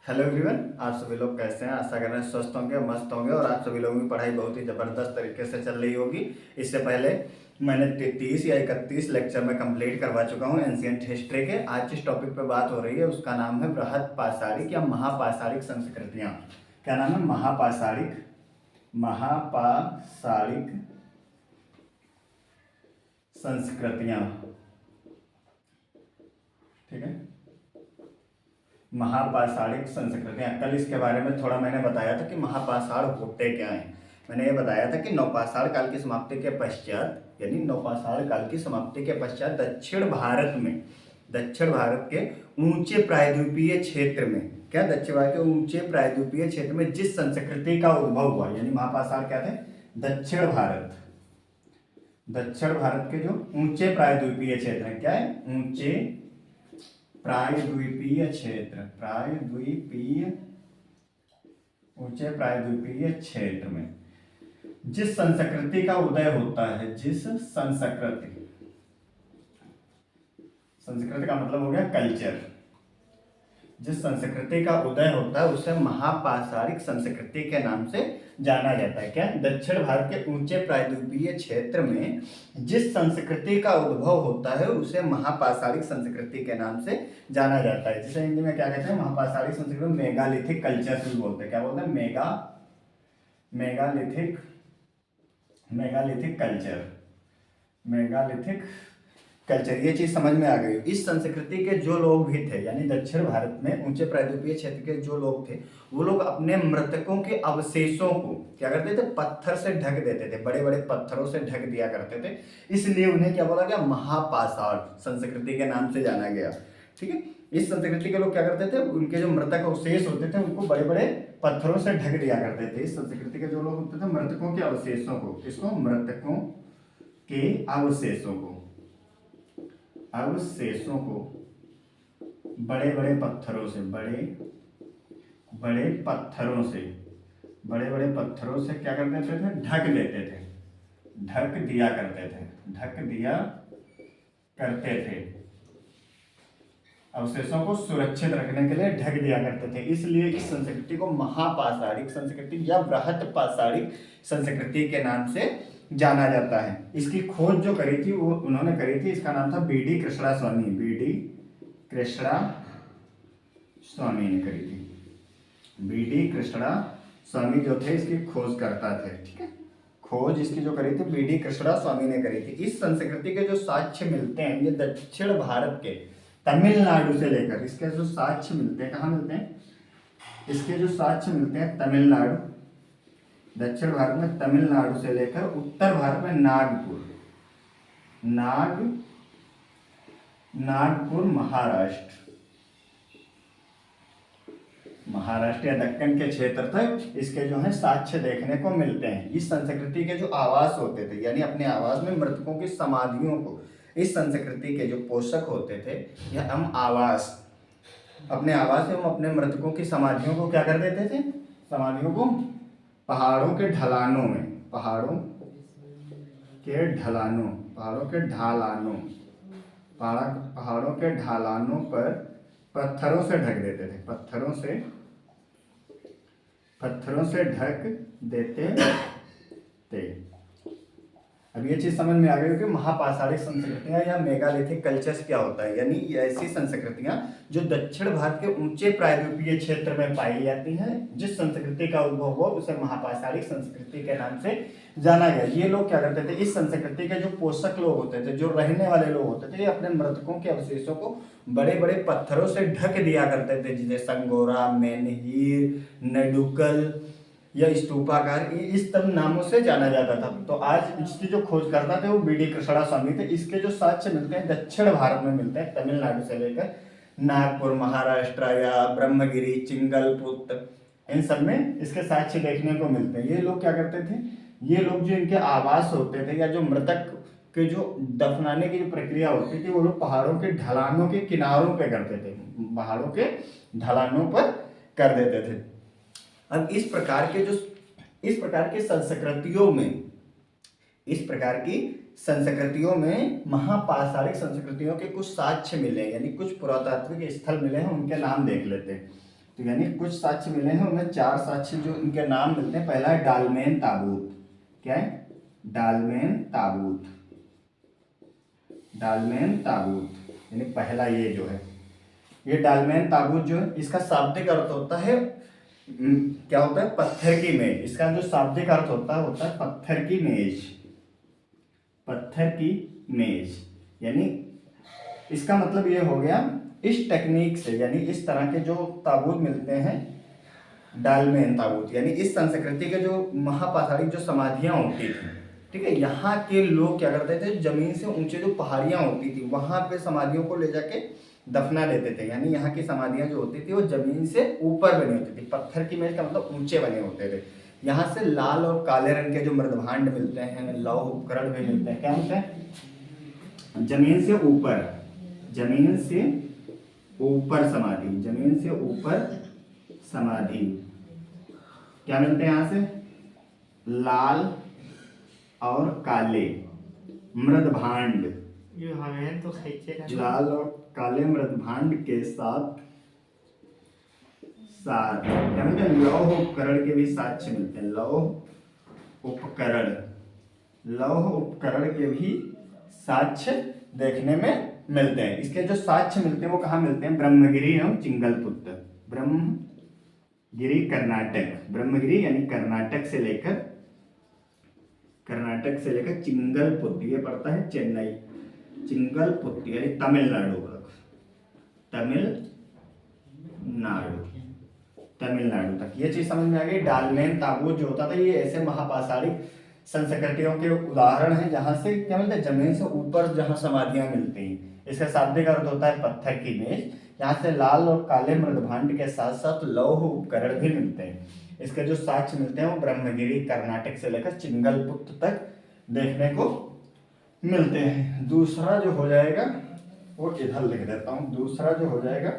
Hello everyone, आप सभी लोग कैसे हैं। आशा कर रहे हैं स्वस्थ होंगे, मस्त होंगे और आप सभी लोगों की पढ़ाई बहुत ही ज़बरदस्त तरीके से चल रही होगी। इससे पहले मैंने 30 या 31 लेक्चर में कंप्लीट करवा चुका हूं एंशिएंट हिस्ट्री के। आज जिस टॉपिक पे बात हो रही है उसका नाम है बृहद पाषाणिक या महापाषाणिक संस्कृतियाँ। क्या नाम है? महापाषाणिक। महापाषाणिक संस्कृतियाँ, ठीक है। महापाषाणिक संस्कृतियाँ, कल इसके बारे में थोड़ा मैंने बताया था कि महापाषाण होते क्या हैं। मैंने ये बताया था कि नवपाषाण काल की समाप्ति के पश्चात, यानी नवपाषाण काल की समाप्ति के पश्चात दक्षिण भारत के ऊंचे प्रायद्वीपीय क्षेत्र में, क्या दक्षिण भारत के ऊंचे प्रायद्वीपीय क्षेत्र में जिस संस्कृति का उद्भव हुआ, यानी महापाषाण क्या थे? दक्षिण भारत के जो ऊंचे प्रायद्वीपीय क्षेत्र है, क्या है? ऊंचे प्रायद्वीपीय क्षेत्र, ऊंचे प्रायद्वीपीय क्षेत्र में जिस संस्कृति का उदय होता है, संस्कृति का मतलब हो गया कल्चर। जिस संस्कृति का उदय होता है उसे महापाषाणिक संस्कृति के नाम से जाना जाता है। क्या? दक्षिण भारत के ऊंचे प्रायद्वीपीय क्षेत्र में जिस संस्कृति का उद्भव होता है उसे महापाषाणिक संस्कृति के नाम से जाना जाता है। जिसे हिंदी में क्या कहते हैं? महापाषाणिक संस्कृति, मेगालिथिक कल्चर भी बोलते हैं। क्या बोलते हैं? Megalithic culture. ये चीज समझ में आ गई। इस संस्कृति के जो लोग भी थे, यानी दक्षिण भारत में ऊंचे प्रायद्वीपीय क्षेत्र के जो लोग थे, वो लोग अपने मृतकों के अवशेषों को क्या करते थे? पत्थर से ढक देते थे, बड़े बड़े पत्थरों से ढक दिया करते थे। इसलिए उन्हें क्या बोला गया? महापाषाण संस्कृति के नाम से जाना गया। ठीक है। इस संस्कृति के लोग क्या करते थे? उनके जो मृतक अवशेष होते थे उनको बड़े बड़े पत्थरों से ढक दिया करते थे। इस संस्कृति के जो लोग होते थे, मृतकों के अवशेषों को, इसको मृतकों के अवशेषों को बड़े बड़े पत्थरों से क्या कर देते थे? ढक दिया करते थे। अवशेषों को सुरक्षित रखने के लिए ढक दिया करते थे। इसलिए इस संस्कृति को महापाषाणिक संस्कृति या बृहद पाषाणिक संस्कृति के नाम से जाना जाता है। इसकी खोज जो करी थी वो उन्होंने करी थी, इसका नाम था बीडी कृष्णास्वामी ने करी थी। बीडी कृष्णास्वामी जो थे इसकी खोज करता थे। ठीक है। खोज इसकी जो करी थी बीडी कृष्णास्वामी ने करी थी। इस संस्कृति के जो साक्ष्य मिलते हैं ये दक्षिण भारत के तमिलनाडु से लेकर, इसके जो साक्ष्य मिलते हैं, कहाँ मिलते हैं? इसके जो साक्ष्य मिलते हैं तमिलनाडु, दक्षिण भारत में तमिलनाडु से लेकर उत्तर भारत में नागपुर महाराष्ट्र या दक्कन के क्षेत्र तक इसके जो है साक्ष्य देखने को मिलते हैं। इस संस्कृति के जो आवास होते थे, यानी अपने आवास में मृतकों की समाधियों को, इस संस्कृति के जो पोषक होते थे, या हम अपने आवास में हम अपने मृतकों की समाधियों को क्या कर देते थे? समाधियों को पहाड़ों के ढलानों पर पत्थरों से ढक देते थे। पत्थरों से ढक देते थे। अब ये चीज समझ में आ गई हो कि महापाषाणिक संस्कृतियां या मेगालिथिक कल्चर्स क्या होता है। यानी ऐसी संस्कृतियां जो दक्षिण भारत के ऊंचे प्रायद्वीपीय क्षेत्र में पाई जाती हैं। जिस संस्कृति का उद्भव हुआ उसे महापाषाणिक संस्कृति के नाम से जाना गया। ये लोग क्या करते थे? इस संस्कृति के जो पोषक लोग होते थे, जो रहने वाले लोग होते थे, ये अपने मृतकों के अवशेषों को बड़े बड़े पत्थरों से ढक दिया करते थे, जिसे संगोरा, मेनहीर, नेडुकल या स्तूपाकार, इस सब नामों से जाना जाता था। तो आज इसकी जो खोजकर्ता थे वो बीडी कृष्णास्वामी थे। इसके जो साक्ष्य मिलते हैं दक्षिण भारत में मिलते हैं, तमिलनाडु से लेकर नागपुर, महाराष्ट्र या ब्रह्मगिरी, चिंगलपुत, इन सब में इसके साक्ष्य देखने को मिलते हैं। ये लोग क्या करते थे? ये लोग जो इनके आवास होते थे या जो मृतक के जो दफनाने की जो प्रक्रिया होती थी वो लोग पहाड़ों के ढलानों के किनारों पे करते थे, पहाड़ों के ढलानों पर कर देते थे। अब इस प्रकार की संस्कृतियों में महापाषाणिक संस्कृतियों के कुछ साक्ष्य मिले, यानी कुछ पुरातात्विक स्थल मिले हैं, उनके नाम देख लेते हैं। तो यानी कुछ साक्ष्य मिले हैं, उनमें 4 साक्ष्य जो इनके नाम मिलते हैं। पहला है डालमेन ताबूत। क्या है? डालमेन ताबूत। डालमेन ताबूत यानी पहला ये जो है, ये डालमेन ताबूत जो है, इसका शाब्दिक अर्थ होता है क्या होता है? पत्थर की मेज। इसका जो शाब्दिक अर्थ होता है पत्थर की मेज। पत्थर की मेज यानी इसका मतलब ये हो गया, इस टेक्निक से यानी इस तरह के जो ताबूत मिलते हैं, डालमेन ताबूत यानी इस संस्कृति के जो महापाषाणिक जो समाधियां होती थी, ठीक है, यहाँ के लोग क्या करते थे, जमीन से ऊंचे जो पहाड़ियां होती थी वहां पे समाधियों को ले जाके दफना देते थे। यानी यहाँ की समाधियां जो होती थी वो जमीन से ऊपर बनी होती थी। पत्थर की मेज का मतलब ऊंचे बने होते थे। यहाँ से लाल और काले रंग के जो मृदभांड मिलते हैं, लौह उपकरण भी मिलते हैं। क्या होते हैं? जमीन से ऊपर, जमीन से ऊपर समाधि, जमीन से ऊपर समाधि क्या मिलते हैं? यहाँ से लाल और काले मृदभांड, जो हमें तो खींचे लाल और काले मृदभांड के साथ साथ क्या मिलते हैं? लौह उपकरण के भी साक्ष्य मिलते हैं। लौह उपकरण, लौह उपकरण के भी साक्ष्य देखने में मिलते हैं। इसके जो साक्ष्य मिलते हैं वो कहाँ मिलते हैं? ब्रह्मगिरी एवं चिंगलपुत्र। ब्रह्मगिरी कर्नाटक, ब्रह्मगिरी यानी कर्नाटक से लेकर चिंगलपुत्र, ये पड़ता है चेन्नई, चिंगलपुत्र यानी तमिलनाडु का, तमिलनाडु तक। ये चीज समझ में आ गई। डालमेन ताबूत जो होता था ये ऐसे महापाषाणिक संस्कृतियों के उदाहरण हैं जहां से क्या मिलता है? जमीन से ऊपर जहां समाधियां मिलती हैं। इसका शाब्दिक अर्थ होता है पत्थर की मेज। यहाँ से लाल और काले मृदभांड के साथ साथ लौह उपकरण भी मिलते हैं। इसके जो साक्ष्य मिलते हैं वो ब्रह्मगिरी कर्नाटक से लेकर चिंगलपुत्र तक देखने को मिलते हैं। दूसरा जो हो जाएगा वो इधर लिख देता हूं। दूसरा जो हो जाएगा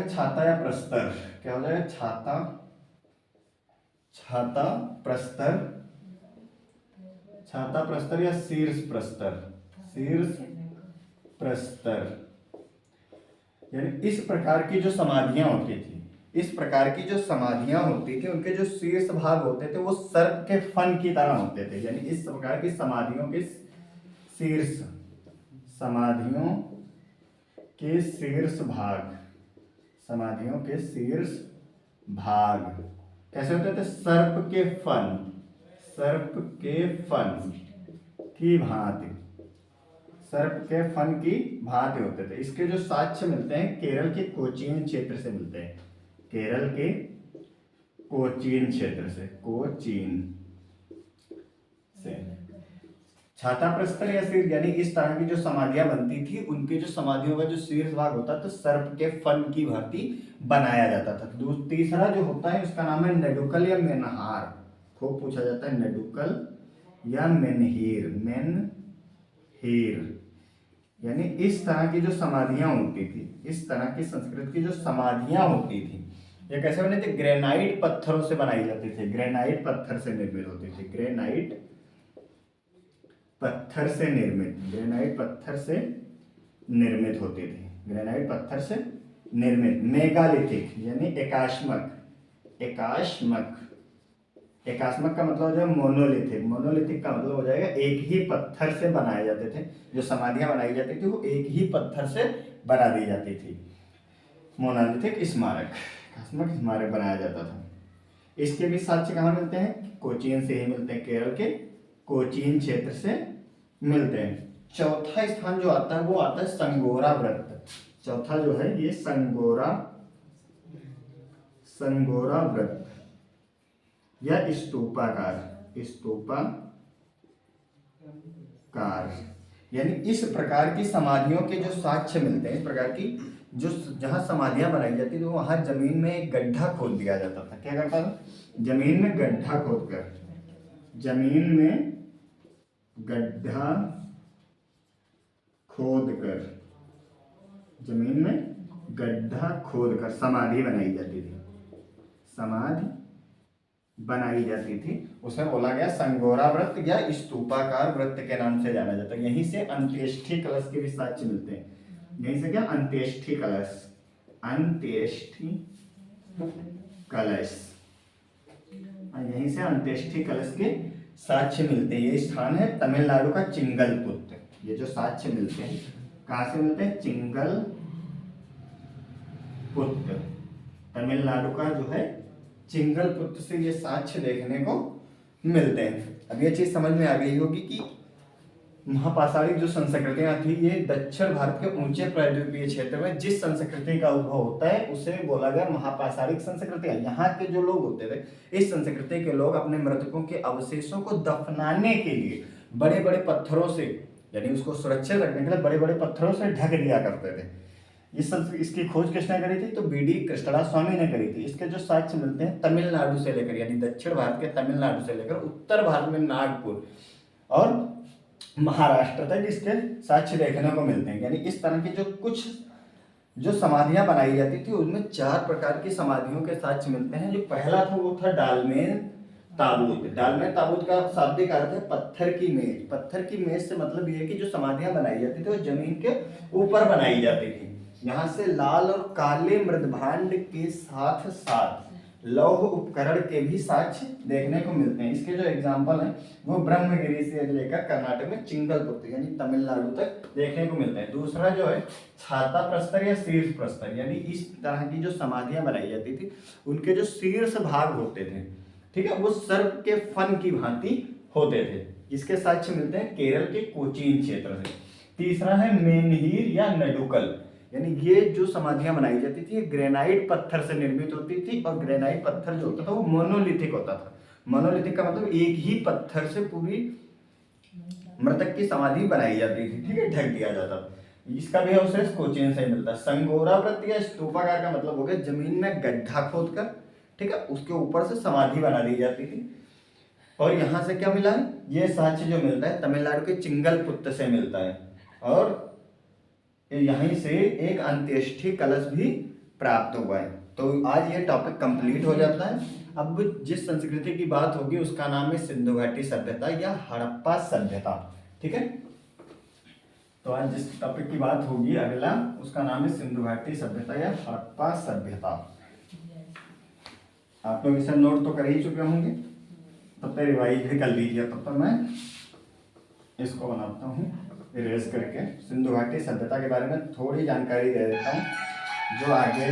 छाता या प्रस्तर। क्या हो जाएगा? छाता प्रस्तर, छाता प्रस्तर या शीर्ष प्रस्तर, शीर्ष प्रस्तर यानी इस प्रकार की जो समाधियां होती थी, इस प्रकार की जो समाधियां होती थी उनके जो शीर्ष भाग होते थे वो सर्प के फन की तरह होते थे। यानी इस प्रकार की समाधियों के शीर्ष, समाधियों के शीर्ष भाग, समाधियों के शीर्ष भाग कैसे होते थे? सर्प के फन, सर्प के फन की भांति, सर्प के फन की भांति होते थे। इसके जो साक्ष्य मिलते हैं केरल के कोचीन क्षेत्र से मिलते हैं। केरल के कोचीन क्षेत्र से, कोचीन से। छाता प्रस्तर या शीर्ष यानी इस तरह की जो समाधियां बनती थी उनकी जो समाधियों का जो शीर्ष भाग होता था सर्प के फन की भांति बनाया जाता था। तीसरा जो होता है उसका नाम है नेडुकल या मेनहार। खूब पूछा जाता है नेडुकल या मेनहीर। मेनहीर यानी इस तरह की जो समाधियां होती थी, इस तरह की संस्कृत की जो समाधियां होती थी ये कैसे बने थे? ग्रेनाइट पत्थरों से बनाई जाती थी। ग्रेनाइट पत्थर से निर्मित होती थी। ग्रेनाइट पत्थर से निर्मित, ग्रेनाइट पत्थर से निर्मित होती थी। ग्रेनाइट पत्थर से निर्मित। मेगालिथिक यानी एकाश्मक, एकाश्मक, एकाश्मक का मतलब हो जाएगा मोनोलिथिक। मोनोलिथिक का मतलब हो जाएगा एक ही पत्थर से बनाए जाते थे। जो समाधियां बनाई जाती थी वो एक ही पत्थर से बना दी जाती थी। मोनोलिथिक स्मारक, एकाश्मक स्मारक बनाया जाता था। इसके भी साक्ष्य कहाँ मिलते हैं? कोचीन से ही मिलते हैं, केरल के कोचीन क्षेत्र से मिलते हैं। चौथा स्थान जो आता है वो आता है संगोरा व्रत। चौथा जो है ये संगोरा व्रत या स्तूपाकार, स्तूपाकार यानी इस प्रकार की समाधियों के जो साक्ष्य मिलते हैं, इस प्रकार की जो जहां समाधियां बनाई जाती थी वहां जमीन में एक गड्ढा खोद दिया जाता था। क्या करता था? जमीन में गड्ढा खोदकर, जमीन में गड्ढा खोदकर, जमीन में गड्ढा खोदकर समाधि बनाई जाती थी। समाधि बनाई जाती थी, उसे बोला गया संगोरा व्रत या स्तूपाकार व्रत के नाम से जाना जाता है। यहीं से अंत्येष्टि कलश के भी साक्ष्य मिलते हैं। यहीं से क्या, अंत्येष्टि कलश, अंत्येष्टि कलश, यहीं से अंत्येष्टि कलश के साक्ष्य मिलते हैं। ये स्थान है तमिलनाडु का चिंगलपुत्र। ये जो साक्ष्य मिलते हैं कहाँ से मिलते हैं, चिंगलपुत्र, तमिलनाडु का जो है चिंगलपुत्र से ये साक्ष्य देखने को मिलते हैं। अब ये चीज समझ में आ गई होगी कि महापाषाणिक जो संस्कृतियां थी ये दक्षिण भारत के ऊंचे प्रायद्वीपीय क्षेत्र में जिस संस्कृति का उद्भव होता है उसे बोला गया महापाषाणिक संस्कृतियां। यहाँ के जो लोग होते थे, इस संस्कृति के लोग अपने मृतकों के अवशेषों को दफनाने के लिए बड़े बड़े पत्थरों से, यानी उसको सुरक्षित रखने के लिए बड़े बड़े पत्थरों से ढक दिया करते थे। इसकी खोज किसने करी थी, तो बीडी कृष्णराज ने करी थी। इसके जो साक्ष्य मिलते हैं तमिलनाडु से लेकर, यानी दक्षिण भारत के तमिलनाडु से लेकर उत्तर भारत में नागपुर और महाराष्ट्र तक इसके साक्ष्य देखने को मिलते हैं। यानी इस तरह की जो समाधियां बनाई जाती थी उनमें 4 प्रकार की समाधियों के साक्ष्य मिलते हैं। जो पहला था वो था डालमेन ताबूत। डालमेन ताबूत का शाब्दिक अर्थ है पत्थर की मेज। पत्थर की मेज से मतलब ये है कि जो समाधियां बनाई जाती थी वो जमीन के ऊपर बनाई जाती थी। यहाँ से लाल और काले मृदभांड के साथ साथ लौह उपकरण के भी साक्ष्य देखने को मिलते हैं। इसके जो एग्जाम्पल हैं वो ब्रह्मगिरी से लेकर कर्नाटक में चिंगलपुत्र यानी तमिलनाडु तक देखने को मिलते हैं। दूसरा जो है छाता प्रस्तर या शीर्ष प्रस्तर, यानी इस तरह की जो समाधियां बनाई जाती थी उनके जो शीर्ष भाग होते थे, ठीक है, वो सर्प के फन की भांति होते थे। इसके साक्ष्य मिलते हैं केरल के कोचीन क्षेत्र से। तीसरा है मेनहीर या नडुकल, यानी ये जो समाधियां बनाई जाती थी ये ग्रेनाइट पत्थर से निर्मित होती थी और ग्रेनाइट पत्थर जो होता था वो मोनोलिथिक होता था। मोनोलिथिक का मतलब एक ही पत्थर से पूरी मृतक की समाधि बनाई जाती थी, ठीक है, ढक दिया जाता था। इसका भी अवशेष कोचीन से मिलता है। संगोरा वृत्त या स्तूपाकार का मतलब हो गया जमीन में गड्ढा खोदकर, ठीक है, उसके ऊपर से समाधि बना दी जाती थी। और यहाँ से क्या मिला है, ये साक्ष्य जो मिलता है तमिलनाडु के चिंगलपुत्र से मिलता है और यहीं से एक अंत्येष्टि कलश भी प्राप्त हुआ है। तो आज ये टॉपिक कंप्लीट हो जाता है। अब जिस संस्कृति की बात होगी उसका नाम है सिंधु घाटी सभ्यता या हड़प्पा सभ्यता, ठीक है। तो आज जिस टॉपिक की बात होगी अगला उसका नाम है सिंधु घाटी सभ्यता या हड़प्पा सभ्यता। आप लोग इसे नोट तो कर ही चुके होंगे, तब तक रिवाइज भी कर लीजिए। तब तक मैं इसको बनाता हूँ इरेज करके। सिंधु घाटी सभ्यता के बारे में थोड़ी जानकारी दे देता हूँ जो आगे